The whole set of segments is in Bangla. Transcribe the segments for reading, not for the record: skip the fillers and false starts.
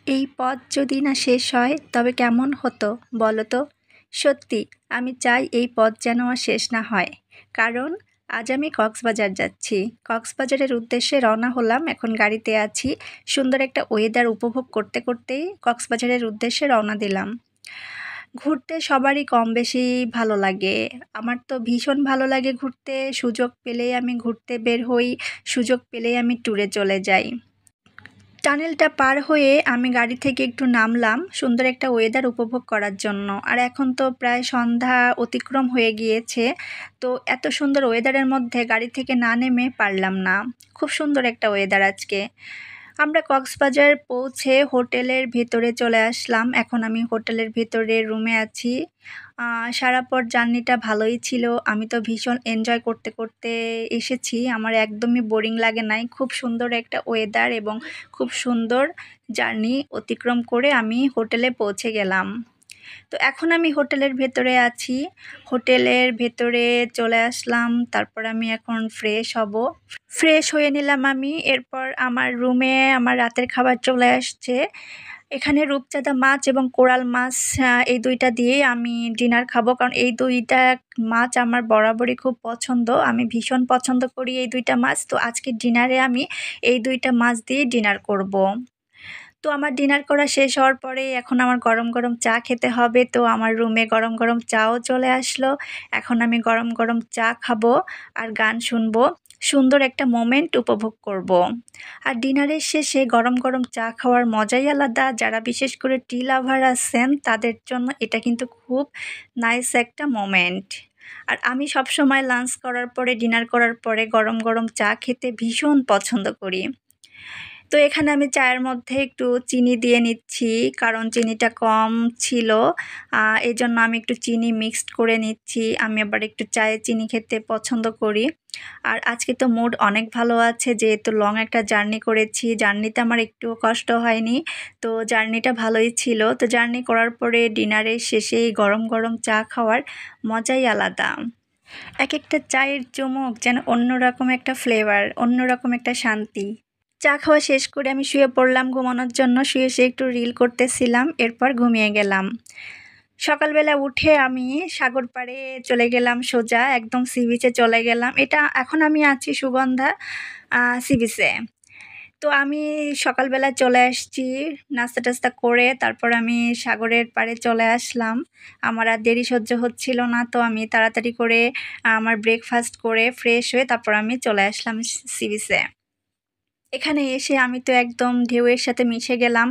এই পথ যদি না শেষ হয় তবে কেমন হতো বলো তো? সত্যি আমি চাই এই পথ যেন আর শেষ না হয়। কারণ আজ আমি কক্সবাজার যাচ্ছি। কক্সবাজারের উদ্দেশ্যে রওনা হলাম, এখন গাড়িতে আছি। সুন্দর একটা ওয়েদার উপভোগ করতে করতেই কক্সবাজারের উদ্দেশ্যে রওনা দিলাম। ঘুরতে সবারই কম বেশি ভালো লাগে। আমার তো ভীষণ ভালো লাগে ঘুরতে। সুযোগ পেলেই আমি ঘুরতে বের হই, সুযোগ পেলেই আমি ট্যুরে চলে যাই। টানেলটা পার হয়ে আমি গাড়ি থেকে একটু নামলাম সুন্দর একটা ওয়েদার উপভোগ করার জন্য। আর এখন তো প্রায় সন্ধ্যা অতিক্রম হয়ে গিয়েছে। তো এত সুন্দর ওয়েদারের মধ্যে গাড়ি থেকে না নেমে পারলাম না। খুব সুন্দর একটা ওয়েদার আজকে। আমরা কক্সবাজার পৌঁছে হোটেলের ভেতরে চলে আসলাম। এখন আমি হোটেলের ভেতরে রুমে আছি। সারা পথ জার্নিটা ভালোই ছিল। আমি তো ভীষণ এনজয় করতে করতে এসেছি। আমার একদমই বোরিং লাগে নাই। খুব সুন্দর একটা ওয়েদার এবং খুব সুন্দর জার্নি অতিক্রম করে আমি হোটেলে পৌঁছে গেলাম। তো এখন আমি হোটেলের ভেতরে আছি। হোটেলের ভেতরে চলে আসলাম। তারপর আমি এখন ফ্রেশ হব। ফ্রেশ হয়ে নিলাম আমি। এরপর আমার রুমে আমার রাতের খাবার চলে আসছে। এখানে রূপচাঁদা মাছ এবং কোরাল মাছ, এই দুইটা দিয়েই আমি ডিনার খাবো। কারণ এই দুইটা মাছ আমার বরাবরই খুব পছন্দ। আমি ভীষণ পছন্দ করি এই দুইটা মাছ। তো আজকে ডিনারে আমি এই দুইটা মাছ দিয়ে ডিনার করব। তো আমার ডিনার করা শেষ হওয়ার পরে এখন আমার গরম গরম চা খেতে হবে। তো আমার রুমে গরম গরম চাও চলে আসলো। এখন আমি গরম গরম চা খাবো আর গান শুনবো, সুন্দর একটা মোমেন্ট উপভোগ করব। আর ডিনারের শেষে গরম গরম চা খাওয়ার মজাই আলাদা। যারা বিশেষ করে টি লাভার আছেন তাদের জন্য এটা কিন্তু খুব নাইস একটা মোমেন্ট। আর আমি সবসময় লাঞ্চ করার পরে ডিনার করার পরে গরম গরম চা খেতে ভীষণ পছন্দ করি। তো এখানে আমি চায়ের মধ্যে একটু চিনি দিয়ে নিচ্ছি, কারণ চিনিটা কম ছিল। এজন্য আমি একটু চিনি মিক্সড করে নিচ্ছি। আমি আবার একটু চায়ে চিনি খেতে পছন্দ করি। আর আজকে তো মুড অনেক ভালো আছে, যেহেতু লং একটা জার্নি করেছি। জার্নিতে আমার একটুও কষ্ট হয়নি। তো জার্নিটা ভালোই ছিল। তো জার্নি করার পরে ডিনারের শেষে এই গরম গরম চা খাওয়ার মজাই আলাদা। এক একটা চায়ের চুমুক যেন অন্যরকম একটা ফ্লেভার, অন্যরকম একটা শান্তি। চা খাওয়া শেষ করে আমি শুয়ে পড়লাম ঘুমানোর জন্য। শুয়ে একটু রিল করতেছিলাম, এরপর ঘুমিয়ে গেলাম। সকালবেলা উঠে আমি সাগর পাড়ে চলে গেলাম, সোজা একদম সি বিচে চলে গেলাম। এখন আমি আছি সুগন্ধা সি বিচে। তো আমি সকালবেলা চলে আসছি নাস্তা টাস্তা করে, তারপর আমি সাগরের পাড়ে চলে আসলাম। আমার আর দেরি সহ্য হচ্ছিল না, তো আমি তাড়াতাড়ি করে আমার ব্রেকফাস্ট করে ফ্রেশ হয়ে তারপর আমি চলে আসলাম সি বিচে। এখানে এসে আমি তো একদম ঢেউয়ের সাথে মিশে গেলাম।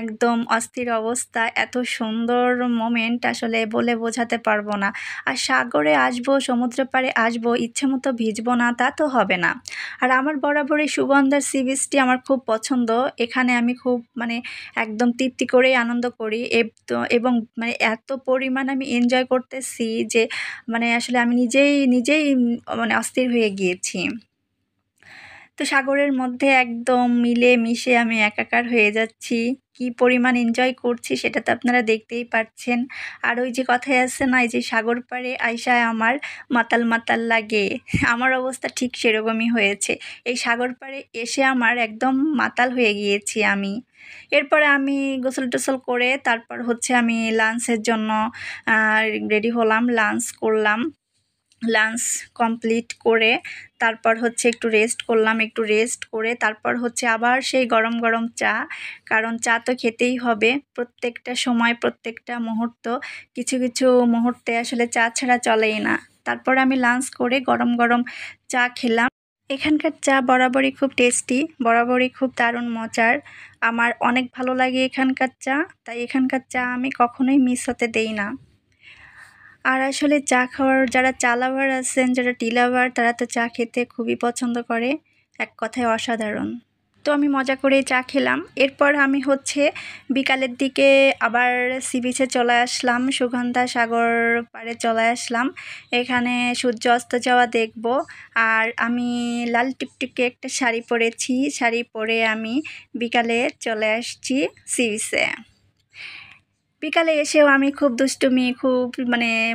একদম অস্থির অবস্থা। এত সুন্দর মোমেন্ট আসলে বলে বোঝাতে পারবো না। আর সাগরে আসবো, সমুদ্র পাড়ে আসবো, ইচ্ছে মতো ভিজবো না তা তো হবে না। আর আমার বরাবরই সুগন্ধার সি বিচটি আমার খুব পছন্দ। এখানে আমি খুব একদম তৃপ্তি করেই আনন্দ করি। এবং এত পরিমাণ আমি এনজয় করতেছি যে আসলে আমি নিজেই নিজেই অস্থির হয়ে গিয়েছি। তো সাগরের মধ্যে একদম মিলে মিশে আমি একাকার হয়ে যাচ্ছি। কি পরিমাণ এনজয় করছি সেটা তো আপনারা দেখতেই পাচ্ছেন। আর ওই যে কথায় আছে না, এই যে সাগর পাড়ে আইসায় আমার মাতাল মাতাল লাগে, আমার অবস্থা ঠিক সেরকমই হয়েছে। এই সাগর পাড়ে এসে আমার একদম মাতাল হয়ে গিয়েছি আমি। এরপরে আমি গোসল টোসল করে তারপর আমি লাঞ্চের জন্য রেডি হলাম, লাঞ্চ করলাম। লাঞ্চ কমপ্লিট করে তারপর একটু রেস্ট করলাম। একটু রেস্ট করে তারপর আবার সেই গরম গরম চা, কারণ চা তো খেতেই হবে প্রত্যেকটা সময়, প্রত্যেকটা মুহূর্ত। কিছু কিছু মুহূর্তে আসলে চা ছাড়া চলেই না। তারপর আমি লাঞ্চ করে গরম গরম চা খেলাম। এখানকার চা বরাবরই খুব টেস্টি, বরাবরই খুব দারুণ মজার। আমার অনেক ভালো লাগে এখানকার চা, তাই এখানকার চা আমি কখনোই মিস হতে দেই না। আর আসলে চা খাওয়ার যারা চা লাভার আছেন, যারা টি লাভার, তারা তো চা খেতে খুবই পছন্দ করে। এক কথায় অসাধারণ। তো আমি মজা করে চা খেলাম। এরপর আমি বিকালের দিকে আবার সি বিচে চলে আসলাম, সুগন্ধা সাগর পাড়ে চলে আসলাম। এখানে সূর্য অস্ত যাওয়া দেখব। আর আমি লাল টিকটিকে একটা শাড়ি পরেছি, শাড়ি পরে আমি বিকালে চলে আসছি সি বিচে। বিকালে এসেও আমি খুব দুষ্টুমি, খুব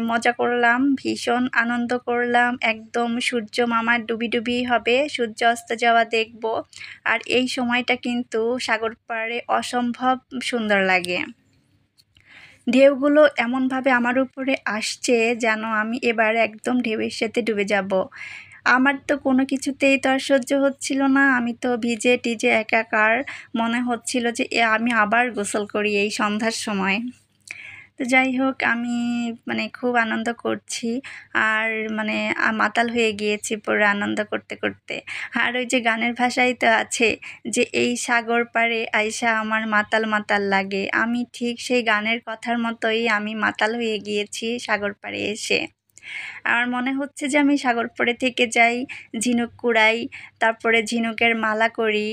মজা করলাম, ভীষণ আনন্দ করলাম। একদম সূর্য মামার ডুবি হবে, সূর্য অস্ত যাওয়া দেখব। আর এই সময়টা কিন্তু সাগর পাড়ে অসম্ভব সুন্দর লাগে। ঢেউগুলো এমনভাবে আমার উপরে আসছে যেন আমি এবার একদম ঢেউয়ের সাথে ডুবে যাব। আমার তো কোনো কিছুতেই তো আর সহ্য হচ্ছিল না। আমি তো ভিজে টিজে একাকার, মনে হচ্ছিল যে আমি আবার গোসল করি এই সন্ধ্যার সময়। তো যাই হোক, আমি খুব আনন্দ করছি আর মাতাল হয়ে গিয়েছি পুরো আনন্দ করতে করতে। আর ওই যে গানের ভাষাই তো আছে যে এই সাগর পাড়ে আইসা আমার মাতাল মাতাল লাগে। আমি ঠিক সেই গানের কথার মতোই আমি মাতাল হয়ে গিয়েছি সাগর পাড়ে এসে। আমার মনে হচ্ছে যে আমি সাগর পাড়ে থেকে যাই, ঝিনুক কুড়াই, তারপরে ঝিনুকের মালা করি,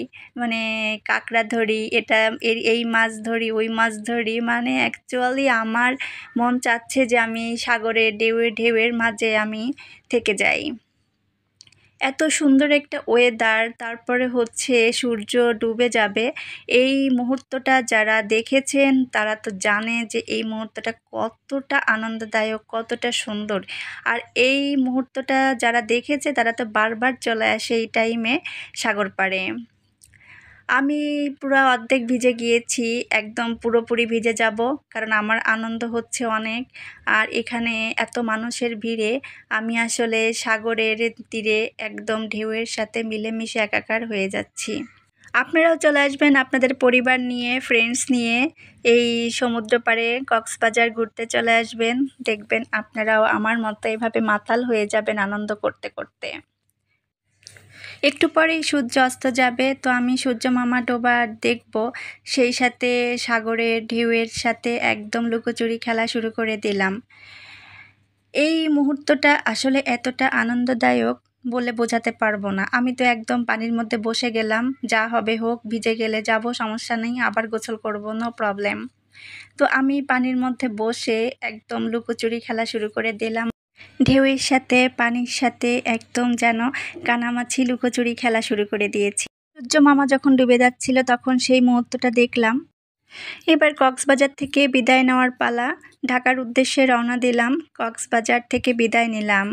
কাঁকড়া ধরি, এই মাছ ধরি, ওই মাছ ধরি। অ্যাকচুয়ালি আমার মন চাচ্ছে যে আমি সাগরের ঢেউয়ের মাঝে আমি থেকে যাই। এত সুন্দর একটা ওয়েদার, তারপরে হচ্ছে সূর্য ডুবে যাবে। এই মুহূর্তটা যারা দেখেছেন তারা তো জানে যে এই মুহূর্তটা কতটা আনন্দদায়ক, কতটা সুন্দর। আর এই মুহূর্তটা যারা দেখেছে তারা তো বারবার চলে আসে এই টাইমে সাগর পাড়ে। আমি পুরো অর্ধেক ভিজে গিয়েছি, একদম পুরোপুরি ভিজে যাব, কারণ আমার আনন্দ হচ্ছে অনেক। আর এখানে এত মানুষের ভিড়ে আমি আসলে সাগরের তীরে একদম ঢেউয়ের সাথে মিলেমিশে একাকার হয়ে যাচ্ছি। আপনারাও চলে আসবেন আপনাদের পরিবার নিয়ে, ফ্রেন্ডস নিয়ে এই সমুদ্র পাড়ে কক্সবাজার ঘুরতে চলে আসবেন। দেখবেন আপনারাও আমার মতো এভাবে মাতাল হয়ে যাবেন আনন্দ করতে করতে। একটু পরেই সূর্য অস্ত যাবে, তো আমি সূর্য মামা ডোবা দেখব, সেই সাথে সাগরের ঢেউয়ের সাথে একদম লুকোচুরি খেলা শুরু করে দিলাম। এই মুহূর্তটা আসলে এতটা আনন্দদায়ক বলে বোঝাতে পারবো না। আমি তো একদম পানির মধ্যে বসে গেলাম, যা হবে হোক, ভিজে গেলে যাব, সমস্যা নেই, আবার গোসল করব, নো প্রবলেম। তো আমি পানির মধ্যে বসে একদম লুকোচুরি খেলা শুরু করে দিলাম। ঢেউয়ের সাথে পানির সাথে একদম যেন কানামাছি লুকোচুরি খেলা শুরু করে দিয়েছি। সূর্য মামা যখন ডুবে যাচ্ছিল তখন সেই মুহূর্তটা দেখলাম। এবার কক্সবাজার থেকে বিদায় নেওয়ার পালা। ঢাকার উদ্দেশ্যে রওনা দিলাম, কক্সবাজার থেকে বিদায় নিলাম।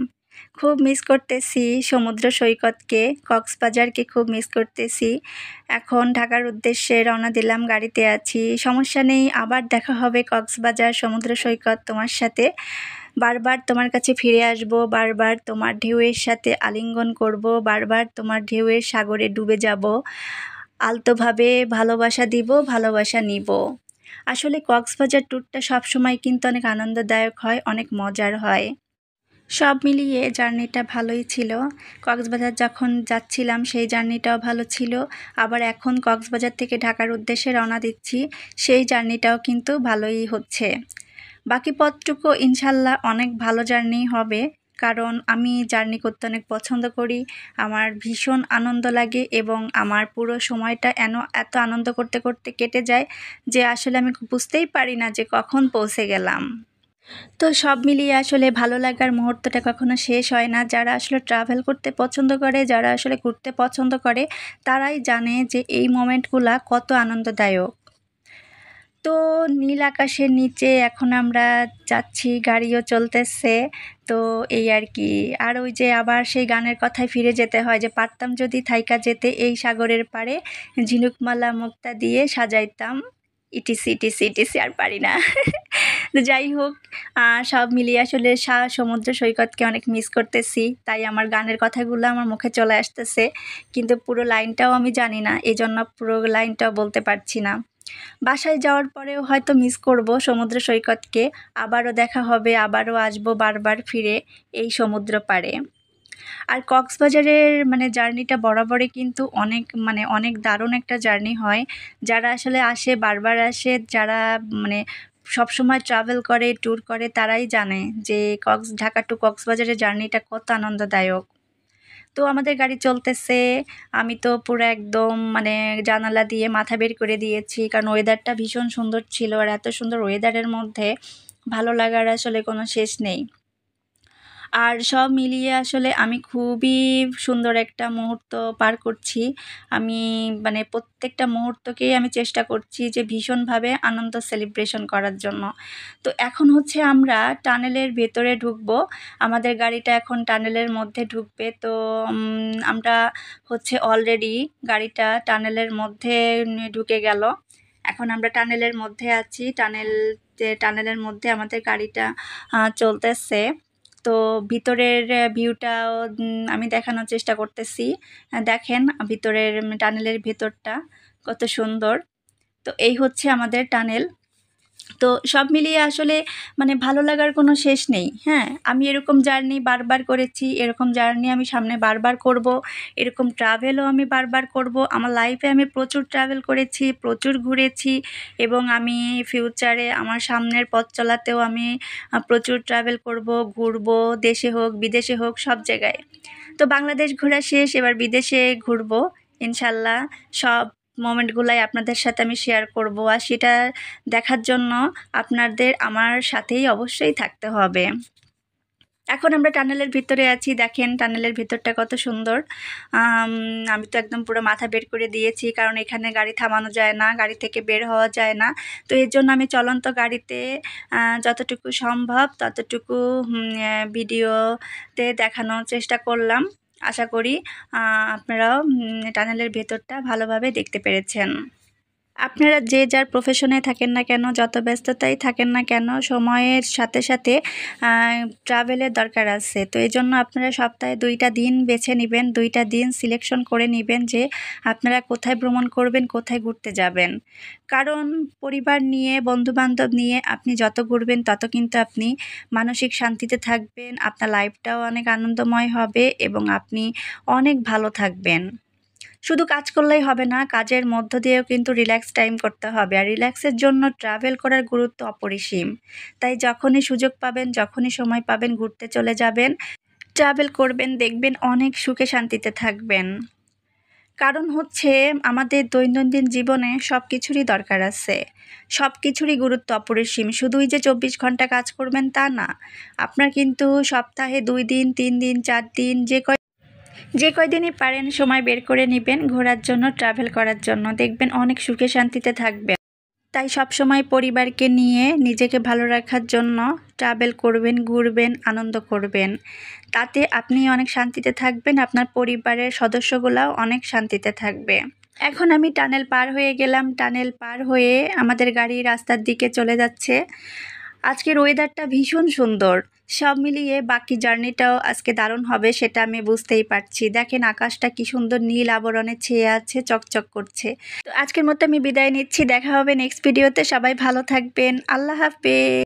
খুব মিস করতেছি সমুদ্র সৈকতকে, কক্সবাজারকে খুব মিস করতেছি। এখন ঢাকার উদ্দেশ্যে রওনা দিলাম, গাড়িতে আছি, সমস্যা নেই, আবার দেখা হবে কক্সবাজার সমুদ্র সৈকত তোমার সাথে। বারবার তোমার কাছে ফিরে আসব, বারবার তোমার ঢেউয়ের সাথে আলিঙ্গন করব, বারবার তোমার ঢেউয়ের সাগরে ডুবে যাব, আলতোভাবে ভালোবাসা দিব, ভালোবাসা নিব। আসলে কক্সবাজার ট্যুরটা সবসময় কিন্তু অনেক আনন্দদায়ক হয়, অনেক মজার হয়। সব মিলিয়ে জার্নিটা ভালোই ছিল। কক্সবাজার যখন যাচ্ছিলাম সেই জার্নিটাও ভালো ছিল, আবার এখন কক্সবাজার থেকে ঢাকার উদ্দেশ্যে রওনা দিচ্ছি, সেই জার্নিটাও কিন্তু ভালোই হচ্ছে। বাকি পথটুকু ইনশাল্লাহ অনেক ভালো জার্নি হবে, কারণ আমি জার্নি করতে অনেক পছন্দ করি, আমার ভীষণ আনন্দ লাগে এবং আমার পুরো সময়টা এত আনন্দ করতে করতে কেটে যায় যে আসলে আমি বুঝতেই পারি না যে কখন পৌঁছে গেলাম। তো সব মিলিয়ে আসলে ভালো লাগার মুহূর্তটা কখনো শেষ হয় না। যারা আসলে ট্রাভেল করতে পছন্দ করে, যারা আসলে ঘুরতে পছন্দ করে, তারাই জানে যে এই মোমেন্টগুলা কত আনন্দদায়ক। তো নীল আকাশের নিচে এখন আমরা যাচ্ছি, গাড়িও চলতেছে, তো এই আর কি। আর ওই যে আবার সেই গানের কথায় ফিরে যেতে হয় যে পারতাম যদি থাইকা যেতে এই সাগরের পাড়ে, ঝিনুকমালা মুক্তা দিয়ে সাজাইতাম, ইটিসি ইটিসি ইটিসি, আর পারি না। তো যাই হোক, সব মিলিয়ে আসলে সমুদ্র সৈকতকে অনেক মিস করতেছি, তাই আমার গানের কথাগুলো আমার মুখে চলে আসতেছে, কিন্তু পুরো লাইনটাও আমি জানি না, এই জন্য পুরো লাইনটাও বলতে পারছি না। বাসায় যাওয়ার পরেও হয়তো মিস করব সমুদ্র সৈকতকে, আবারও দেখা হবে, আবারও আসবো বারবার ফিরে এই সমুদ্র পাড়ে। আর কক্সবাজারের জার্নিটা বরাবরই কিন্তু অনেক দারুণ একটা জার্নি হয়। যারা আসলে আসে, বারবার আসে, যারা সবসময় ট্রাভেল করে, ট্যুর করে, তারাই জানে যে ঢাকা টু কক্সবাজারের জার্নিটা কত আনন্দদায়ক। তো আমাদের গাড়ি চলতেছে, আমি তো পুরো একদম জানালা দিয়ে মাথা বের করে দিয়েছি, কারণ ওয়েদারটা ভীষণ সুন্দর ছিল, আর এত সুন্দর ওয়েদারের মধ্যে ভালো লাগার আসলে কোনো শেষ নেই। আর সব মিলিয়ে আসলে আমি খুবই সুন্দর একটা মুহূর্ত পার করছি। আমি মানে প্রত্যেকটা মুহূর্তকেই আমি চেষ্টা করছি যে ভীষণভাবে আনন্দ সেলিব্রেশন করার জন্য। তো এখন হচ্ছে আমরা টানেলের ভেতরে ঢুকবো। আমাদের গাড়িটা এখন টানেলের মধ্যে ঢুকবে। তো আমরা হচ্ছে অলরেডি গাড়িটা টানেলের মধ্যে ঢুকে গেল। এখন আমরা টানেলের মধ্যে আছি। টানেলের মধ্যে আমাদের গাড়িটা চলতেছে। তো ভিতরের ভিউটাও আমি দেখানোর চেষ্টা করতেছি। দেখেন ভিতরের টানেলের ভেতরটা কত সুন্দর। তো এই হচ্ছে আমাদের টানেল। তো সব মিলিয়ে আসলে মানে ভালো লাগার কোনো শেষ নেই। হ্যাঁ, আমি এরকম জার্নি বারবার করেছি, এরকম জার্নি আমি সামনে বারবার করব, এরকম ট্রাভেলও আমি বারবার করব। আমার লাইফে আমি প্রচুর ট্রাভেল করেছি, প্রচুর ঘুরেছি এবং আমি ফিউচারে আমার সামনের পথ চলাতেও আমি প্রচুর ট্রাভেল করব, ঘুরবো, দেশে হোক বিদেশে হোক সব জায়গায়। তো বাংলাদেশ ঘোরা শেষ, এবার বিদেশে ঘুরবো ইনশাল্লাহ। সব মোমেন্টগুলাই আপনাদের সাথে আমি শেয়ার করব, আর সেটা দেখার জন্য আপনাদের আমার সাথেই অবশ্যই থাকতে হবে। এখন আমরা টানেলের ভিতরে আছি। দেখেন টানেলের ভিতরটা কত সুন্দর। আমি তো একদম পুরো মাথা বের করে দিয়েছি, কারণ এখানে গাড়ি থামানো যায় না, গাড়ি থেকে বের হওয়া যায় না। তো এর জন্য আমি চলন্ত গাড়িতে যতটুকু সম্ভব ততটুকু ভিডিওতে দেখানোর চেষ্টা করলাম। আশা করি আপনারাও টানেলের ভেতরটা ভালোভাবে দেখতে পেরেছেন। আপনারা যে যার প্রফেশনে থাকেন না কেন, যত ব্যস্ততাই থাকেন না কেন, সময়ের সাথে সাথে ট্রাভেলের দরকার আছে। তো এই জন্য আপনারা সপ্তাহে 2টা দিন বেছে নেবেন, 2টা দিন সিলেকশন করে নেবেন যে আপনারা কোথায় ভ্রমণ করবেন, কোথায় ঘুরতে যাবেন। কারণ পরিবার নিয়ে, বন্ধুবান্ধব নিয়ে আপনি যত ঘুরবেন তত কিন্তু আপনি মানসিক শান্তিতে থাকবেন, আপনার লাইফটাও অনেক আনন্দময় হবে এবং আপনি অনেক ভালো থাকবেন। শুধু কাজ করলেই হবে না, কাজের মধ্য দিয়েও কিন্তু রিল্যাক্স টাইম করতে হবে। আর রিল্যাক্সের জন্য ট্রাভেল করার গুরুত্ব অপরিসীম। তাই যখনই সুযোগ পাবেন, যখনই সময় পাবেন ঘুরতে চলে যাবেন, ট্রাভেল করবেন, দেখবেন অনেক সুখে শান্তিতে থাকবেন। কারণ হচ্ছে আমাদের দৈনন্দিন জীবনে সব কিছুরই দরকার আছে, সব কিছুরই গুরুত্ব অপরিসীম। শুধুই যে 24 ঘন্টা কাজ করবেন তা না, আপনার কিন্তু সপ্তাহে 2 দিন, 3 দিন, 4 দিন যে কয়দিনই পারেন সময় বের করে নেবেন ঘোরার জন্য, ট্রাভেল করার জন্য, দেখবেন অনেক সুখে শান্তিতে থাকবেন। তাই সব সময় পরিবারকে নিয়ে নিজেকে ভালো রাখার জন্য ট্রাভেল করবেন, ঘুরবেন, আনন্দ করবেন। তাতে আপনি অনেক শান্তিতে থাকবেন, আপনার পরিবারের সদস্যগুলাও অনেক শান্তিতে থাকবে। এখন আমি টানেল পার হয়ে গেলাম। টানেল পার হয়ে আমাদের গাড়ি রাস্তার দিকে চলে যাচ্ছে। আজকের ওয়েদারটা ভীষণ সুন্দর। সব মিলিয়ে বাকি জার্নিটাও আজকে দারুণ হবে, সেটা আমি বুঝতেই পারছি। দেখেন আকাশটা কি সুন্দর নীল আবরণে ছেয়ে আছে, চকচক করছে। তো আজকের মতো আমি বিদায় নিচ্ছি। দেখা হবে নেক্সট ভিডিওতে। সবাই ভালো থাকবেন। আল্লাহ হাফেজ।